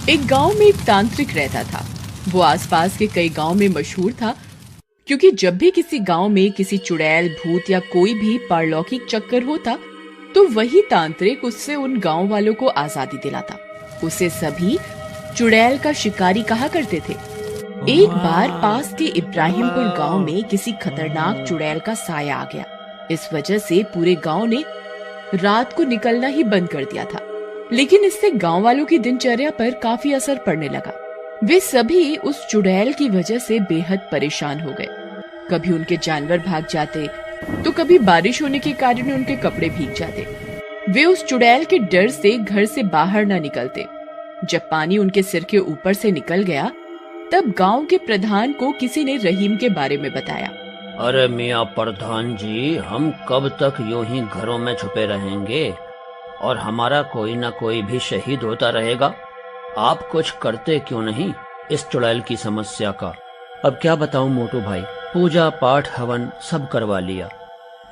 एक गांव में एक तांत्रिक रहता था। वो आसपास के कई गांव में मशहूर था, क्योंकि जब भी किसी गांव में किसी चुड़ैल, भूत या कोई भी पारलौकिक चक्कर होता, तो वही तांत्रिक उससे उन गांव वालों को आजादी दिलाता। उसे सभी चुड़ैल का शिकारी कहा करते थे। एक बार पास के इब्राहिमपुर गांव में किसी खतरनाक चुड़ैल का साया आ गया। इस वजह से पूरे गांव ने रात को निकलना ही बंद कर दिया था। लेकिन इससे गांव वालों की दिनचर्या पर काफी असर पड़ने लगा। वे सभी उस चुड़ैल की वजह से बेहद परेशान हो गए। कभी उनके जानवर भाग जाते, तो कभी बारिश होने के कारण उनके कपड़े भीग जाते। वे उस चुड़ैल के डर से घर से बाहर न निकलते। जब पानी उनके सिर के ऊपर से निकल गया, तब गांव के प्रधान को किसी ने रहीम के बारे में बताया। अरे मियाँ प्रधान जी, हम कब तक यूं ही घरों में छुपे रहेंगे और हमारा कोई न कोई भी शहीद होता रहेगा। आप कुछ करते क्यों नहीं इस चुड़ैल की समस्या का? अब क्या बताऊं मोटू भाई, पूजा पाठ हवन सब करवा लिया,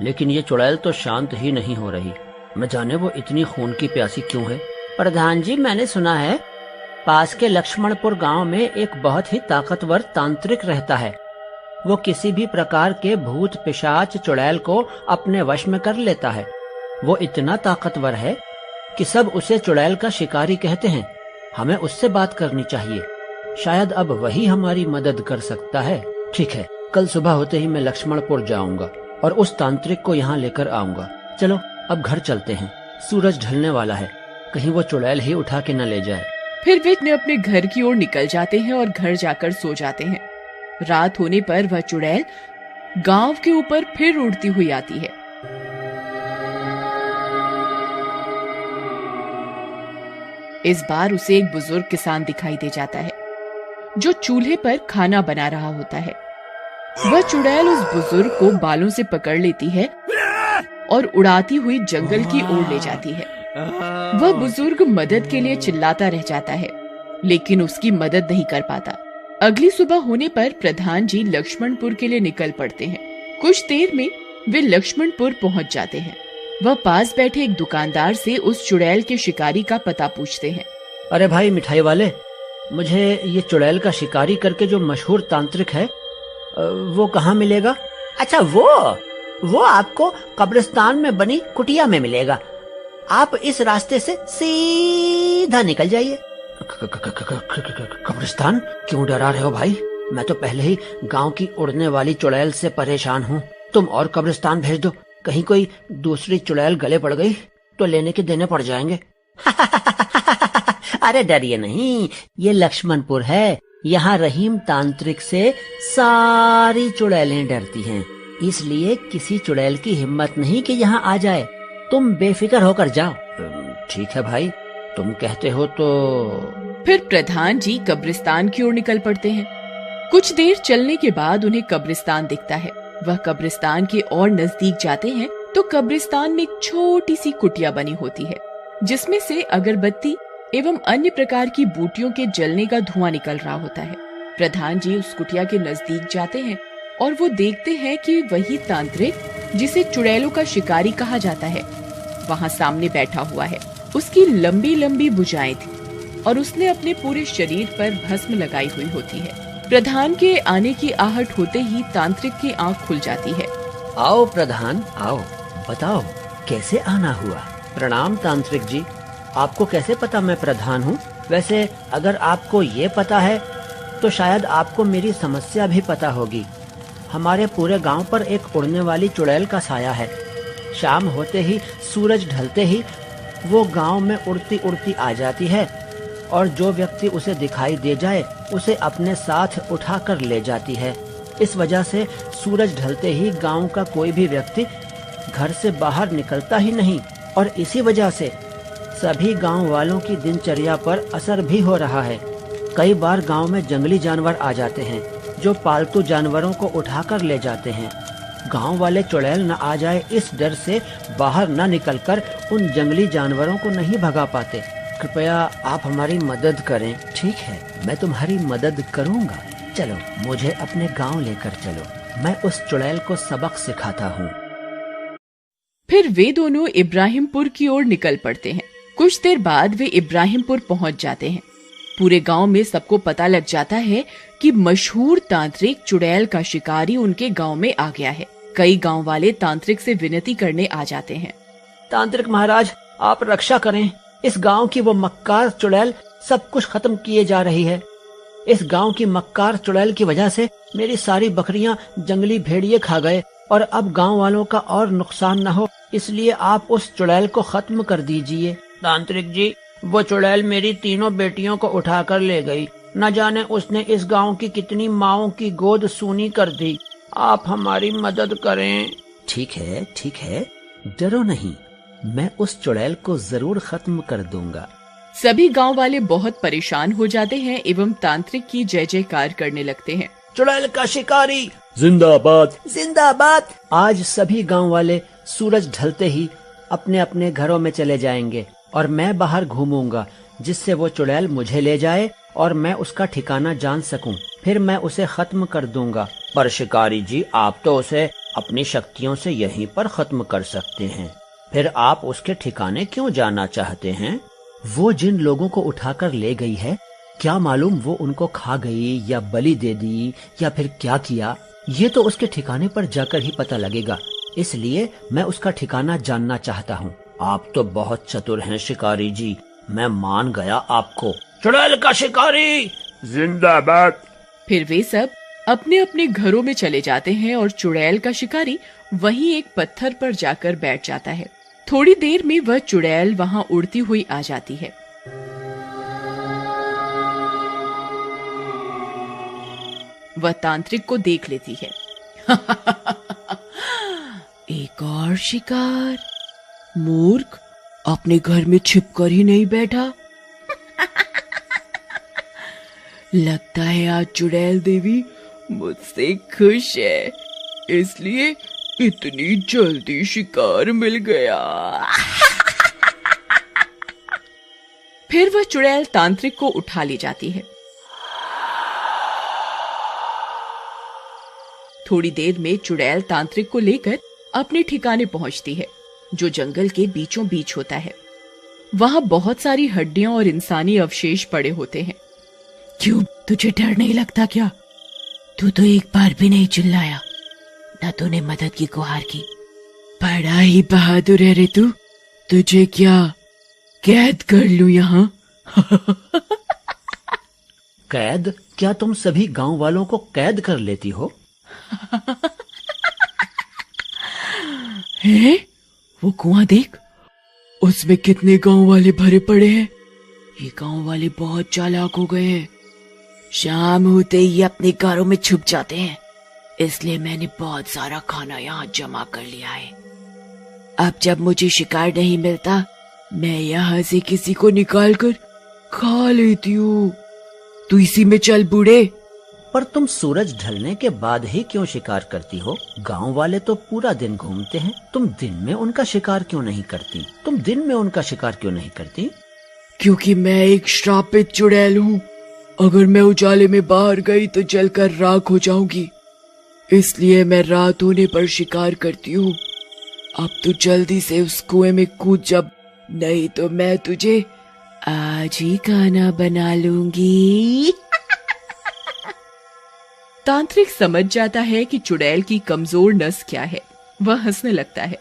लेकिन ये चुड़ैल तो शांत ही नहीं हो रही। न जाने वो इतनी खून की प्यासी क्यों है। प्रधान जी, मैंने सुना है पास के लक्ष्मणपुर गांव में एक बहुत ही ताकतवर तांत्रिक रहता है। वो किसी भी प्रकार के भूत पिशाच चुड़ैल को अपने वश में कर लेता है। वो इतना ताकतवर है कि सब उसे चुड़ैल का शिकारी कहते हैं। हमें उससे बात करनी चाहिए, शायद अब वही हमारी मदद कर सकता है। ठीक है, कल सुबह होते ही मैं लक्ष्मणपुर जाऊंगा और उस तांत्रिक को यहाँ लेकर आऊंगा। चलो अब घर चलते हैं, सूरज ढलने वाला है, कहीं वो चुड़ैल ही उठा के न ले जाए। फिर वे अपने घर की ओर निकल जाते हैं और घर जाकर सो जाते हैं। रात होने पर वह चुड़ैल गांव के ऊपर फिर उड़ती हुई आती है। इस बार उसे एक बुजुर्ग किसान दिखाई दे जाता है, जो चूल्हे पर खाना बना रहा होता है। वह चुड़ैल उस बुजुर्ग को बालों से पकड़ लेती है और उड़ाती हुई जंगल की ओर ले जाती है। वह बुजुर्ग मदद के लिए चिल्लाता रह जाता है, लेकिन उसकी मदद नहीं कर पाता। अगली सुबह होने पर प्रधान जी लक्ष्मणपुर के लिए निकल पड़ते हैं। कुछ देर में वे लक्ष्मणपुर पहुंच जाते हैं। वह पास बैठे एक दुकानदार से उस चुड़ैल के शिकारी का पता पूछते हैं। अरे भाई मिठाई वाले, मुझे ये चुड़ैल का शिकारी करके जो मशहूर तांत्रिक है, वो कहाँ मिलेगा? अच्छा, वो आपको कब्रिस्तान में बनी कुटिया में मिलेगा। आप इस रास्ते से सीधा निकल जाइए। कब्रिस्तान? क्यों डरा रहे हो भाई? मैं तो पहले ही गांव की उड़ने वाली चुड़ैल से परेशान हूँ। तुम और कब्रिस्तान भेज दो, कहीं कोई दूसरी चुड़ैल गले पड़ गई तो लेने के देने पड़ जाएंगे। अरे डरिए नहीं, ये लक्ष्मणपुर है। यहाँ रहीम तांत्रिक से सारी चुड़ैलें डरती हैं, इसलिए किसी चुड़ैल की हिम्मत नहीं कि यहाँ आ जाए। तुम बेफिक्र होकर जाओ। ठीक है भाई, तुम कहते हो तो। फिर प्रधान जी कब्रिस्तान की ओर निकल पड़ते हैं। कुछ देर चलने के बाद उन्हें कब्रिस्तान दिखता है। वह कब्रिस्तान के और नजदीक जाते हैं तो कब्रिस्तान में एक छोटी सी कुटिया बनी होती है, जिसमें से अगरबत्ती एवं अन्य प्रकार की बूटियों के जलने का धुआं निकल रहा होता है। प्रधान जी उस कुटिया के नजदीक जाते हैं और वो देखते हैं कि वही तांत्रिक, जिसे चुड़ैलों का शिकारी कहा जाता है, वहाँ सामने बैठा हुआ है। उसकी लंबी लंबी भुजाएं थी और उसने अपने पूरे शरीर पर भस्म लगाई हुई होती है। प्रधान के आने की आहट होते ही तांत्रिक की आंख खुल जाती है। आओ प्रधान, आओ, बताओ कैसे आना हुआ? प्रणाम तांत्रिक जी, आपको कैसे पता मैं प्रधान हूँ? वैसे अगर आपको ये पता है तो शायद आपको मेरी समस्या भी पता होगी। हमारे पूरे गांव पर एक उड़ने वाली चुड़ैल का साया है। शाम होते ही, सूरज ढलते ही वो गांव में उड़ती उड़ती आ जाती है और जो व्यक्ति उसे दिखाई दे जाए उसे अपने साथ उठा कर ले जाती है। इस वजह से सूरज ढलते ही गांव का कोई भी व्यक्ति घर से बाहर निकलता ही नहीं और इसी वजह से सभी गांव वालों की दिनचर्या पर असर भी हो रहा है। कई बार गांव में जंगली जानवर आ जाते हैं जो पालतू जानवरों को उठाकर ले जाते हैं। गांव वाले चुड़ैल न आ जाए इस डर से बाहर न निकलकर उन जंगली जानवरों को नहीं भगा पाते। कृपया आप हमारी मदद करें। ठीक है, मैं तुम्हारी मदद करूंगा। चलो मुझे अपने गांव लेकर चलो, मैं उस चुड़ैल को सबक सिखाता हूँ। फिर वे दोनों इब्राहिमपुर की ओर निकल पड़ते हैं। कुछ देर बाद वे इब्राहिमपुर पहुंच जाते हैं। पूरे गांव में सबको पता लग जाता है कि मशहूर तांत्रिक चुड़ैल का शिकारी उनके गांव में आ गया है। कई गांव वाले तांत्रिक से विनती करने आ जाते हैं। तांत्रिक महाराज, आप रक्षा करें। इस गांव की वो मक्कार चुड़ैल सब कुछ खत्म किए जा रही है। इस गांव की मक्कार चुड़ैल की वजह से मेरी सारी बकरियां जंगली भेड़िए खा गए और अब गांव वालों का और नुकसान न हो, इसलिए आप उस चुड़ैल को खत्म कर दीजिए। तांत्रिक जी, वो चुड़ैल मेरी तीनों बेटियों को उठाकर ले गई। न जाने उसने इस गांव की कितनी माओं की गोद सूनी कर दी। आप हमारी मदद करें। ठीक है, डरो नहीं, मैं उस चुड़ैल को जरूर खत्म कर दूंगा। सभी गांव वाले बहुत परेशान हो जाते हैं एवं तांत्रिक की जय जयकार करने लगते हैं। चुड़ैल का शिकारी जिंदाबाद, जिंदाबाद। आज सभी गांव वाले सूरज ढलते ही अपने अपने घरों में चले जाएंगे और मैं बाहर घूमूंगा, जिससे वो चुड़ैल मुझे ले जाए और मैं उसका ठिकाना जान सकूं। फिर मैं उसे खत्म कर दूंगा। पर शिकारी जी, आप तो उसे अपनी शक्तियों से यहीं पर खत्म कर सकते हैं। फिर आप उसके ठिकाने क्यों जाना चाहते हैं? वो जिन लोगों को उठाकर ले गई है, क्या मालूम वो उनको खा गई या बलि दे दी या फिर क्या किया। ये तो उसके ठिकाने पर जाकर ही पता लगेगा। इसलिए मैं उसका ठिकाना जानना चाहता हूँ। आप तो बहुत चतुर हैं शिकारी जी, मैं मान गया आपको। चुड़ैल का शिकारी जिंदाबाद। फिर वे सब अपने अपने घरों में चले जाते हैं और चुड़ैल का शिकारी वहीं एक पत्थर पर जाकर बैठ जाता है। थोड़ी देर में वह चुड़ैल वहां उड़ती हुई आ जाती है। वह तांत्रिक को देख लेती है। एक और शिकार, मूर्ख, अपने घर में छिपकर ही नहीं बैठा। लगता है आज चुड़ैल देवी मुझसे खुश है, इसलिए इतनी जल्दी शिकार मिल गया। फिर वह चुड़ैल तांत्रिक को उठा ले जाती है। थोड़ी देर में चुड़ैल तांत्रिक को लेकर अपने ठिकाने पहुंचती है, जो जंगल के बीचों बीच होता है। वहां बहुत सारी हड्डियां और इंसानी अवशेष पड़े होते हैं। क्यों, तुझे डर नहीं लगता क्या? तू तो एक बार भी नहीं चिल्लाया, न तूने मदद की गुहार की। बड़ा ही बहादुर है रे तू। तुझे क्या कैद कर लूं यहाँ? कैद? क्या तुम सभी गांव वालों को कैद कर लेती हो? है? वो कुआं देख, उसमें कितने गांव वाले भरे पड़े हैं। ये गांव वाले बहुत चालाक हो गए हैं। शाम होते ही अपने घरों में छुप जाते हैं, इसलिए मैंने बहुत सारा खाना यहाँ जमा कर लिया है। अब जब मुझे शिकार नहीं मिलता, मैं यहाँ से किसी को निकाल कर खा लेती हूँ। तू इसी में चल बूढ़े। पर तुम सूरज ढलने के बाद ही क्यों शिकार करती हो? गांव वाले तो पूरा दिन घूमते हैं, तुम दिन में उनका शिकार क्यों नहीं करती? क्योंकि मैं एक श्रापित चुड़ैल हूँ। अगर मैं उजाले में बाहर गई तो जलकर राख हो जाऊंगी, इसलिए मैं रात होने पर शिकार करती हूँ। अब तू जल्दी से उस कुएं में कूद जा, नहीं तो मैं तुझे आज ही खाना बना लूंगी। तांत्रिक समझ जाता है कि चुड़ैल की कमजोर नस क्या है। वह हंसने लगता है।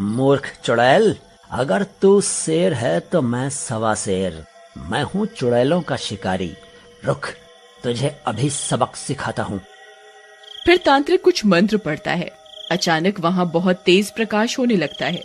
मूर्ख चुड़ैल, अगर तू शेर है तो मैं सवा शेर। मैं हूँ चुड़ैलों का शिकारी। रुक, तुझे अभी सबक सिखाता हूँ। फिर तांत्रिक कुछ मंत्र पढ़ता है। अचानक वहाँ बहुत तेज प्रकाश होने लगता है।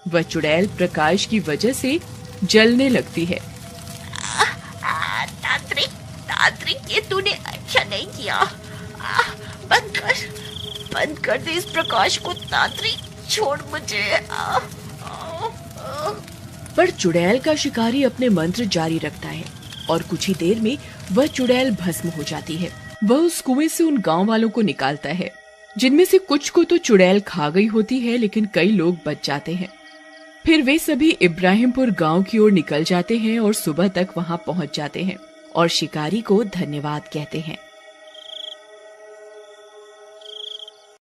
वह चुड़ैल प्रकाश की वजह से जलने लगती है। तांत्रिक, ये तूने अच्छा नहीं किया। बंद कर दे इस प्रकाश को तांत्रिक, छोड़ मुझे। पर चुड़ैल का शिकारी अपने मंत्र जारी रखता है और कुछ ही देर में वह चुड़ैल भस्म हो जाती है। वह उस कुएं से उन गांव वालों को निकालता है, जिनमें से कुछ को तो चुड़ैल खा गई होती है, लेकिन कई लोग बच जाते हैं। फिर वे सभी इब्राहिमपुर गांव की ओर निकल जाते हैं और सुबह तक वहां पहुंच जाते हैं और शिकारी को धन्यवाद कहते हैं।